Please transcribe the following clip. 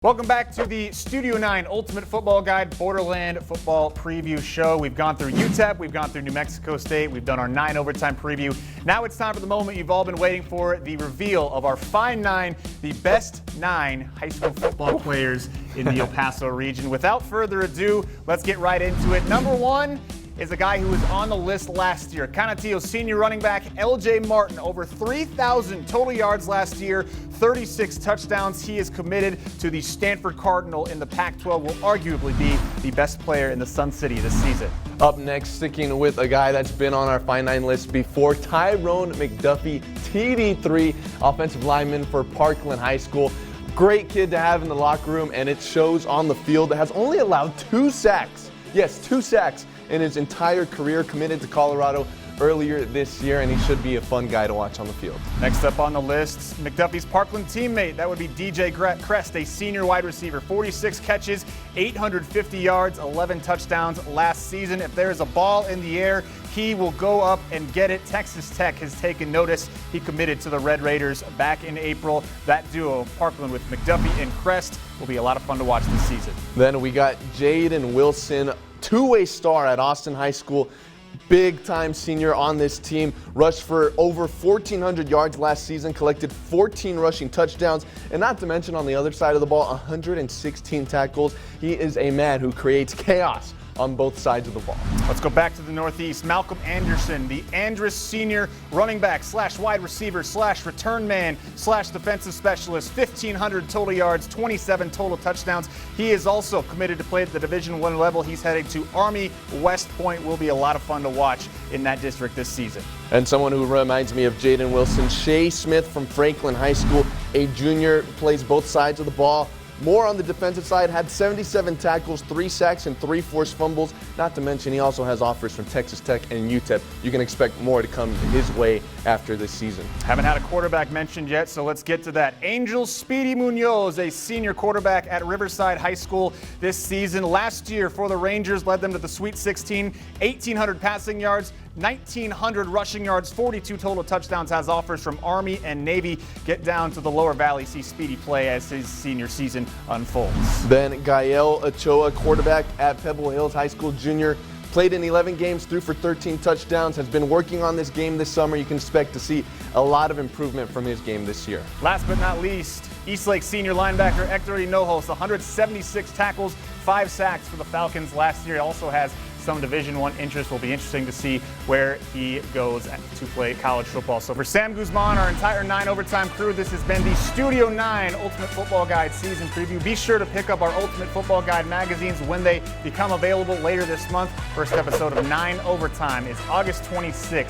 Welcome back to the Studio 9 Ultimate Football Guide Borderland Football Preview Show. We've gone through UTEP, we've gone through New Mexico State, we've done our 9 overtime preview. Now it's time for the moment you've all been waiting for, the reveal of our Fine 9, the best 9 high school football players in the El Paso region. Without further ado, let's get right into it. Number 1 is a guy who was on the list last year. Canutillo senior running back L.J. Martin, over 3,000 total yards last year, 36 touchdowns. He is committed to the Stanford Cardinal in the Pac-12, will arguably be the best player in the Sun City this season. Up next, sticking with a guy that's been on our Fine 9 list before, Tyrone McDuffie, TD3, offensive lineman for Parkland High School. Great kid to have in the locker room, and it shows on the field. Has only allowed 2 sacks. Yes, 2 sacks in his entire career, committed to Colorado earlier this year, and he should be a fun guy to watch on the field. Next up on the list, McDuffie's Parkland teammate, that would be DJ Crest, a senior wide receiver, 46 catches, 850 yards, 11 touchdowns last season. If there is a ball in the air, he will go up and get it. Texas Tech has taken notice. He committed to the Red Raiders back in April. That duo, Parkland with McDuffie and Crest, will be a lot of fun to watch this season. Then we got Jaden Wilson, two-way star at Austin High School. Big-time senior on this team, rushed for over 1,400 yards last season, collected 14 rushing touchdowns, and not to mention on the other side of the ball, 116 tackles. He is a man who creates chaos on both sides of the ball. Let's go back to the Northeast. Malcolm Anderson, the Andrus senior running back / wide receiver / return man / defensive specialist, 1,500 total yards, 27 total touchdowns. He is also committed to play at the Division I level. He's heading to Army West Point. Will be a lot of fun to watch in that district this season. And someone who reminds me of Jaden Wilson, Shea Smith from Franklin High School, a junior, plays both sides of the ball. More on the defensive side, had 77 tackles, 3 sacks, and 3 forced fumbles. Not to mention, he also has offers from Texas Tech and UTEP. You can expect more to come his way after this season. Haven't had a quarterback mentioned yet, so let's get to that. Angels Speedy Munoz, a senior quarterback at Riverside High School this season. Last year for the Rangers, led them to the Sweet 16, 1,800 passing yards, 1,900 rushing yards, 42 total touchdowns, has offers from Army and Navy. Get down to the Lower Valley, see Speedy play as his senior season unfolds. Then Gael Ochoa, quarterback at Pebble Hills High School junior, played in 11 games, threw for 13 touchdowns, has been working on this game this summer. You can expect to see a lot of improvement from his game this year. Last but not least, Eastlake senior linebacker Ektury Nohos, 176 tackles, 5 sacks for the Falcons last year. He also has some Division I interest. Will be interesting to see where he goes to play college football. So for Sam Guzman, our entire 9 overtime crew, this has been the Studio 9 Ultimate Football Guide season preview. Be sure to pick up our Ultimate Football Guide magazines when they become available later this month. First episode of 9 overtime is August 26th.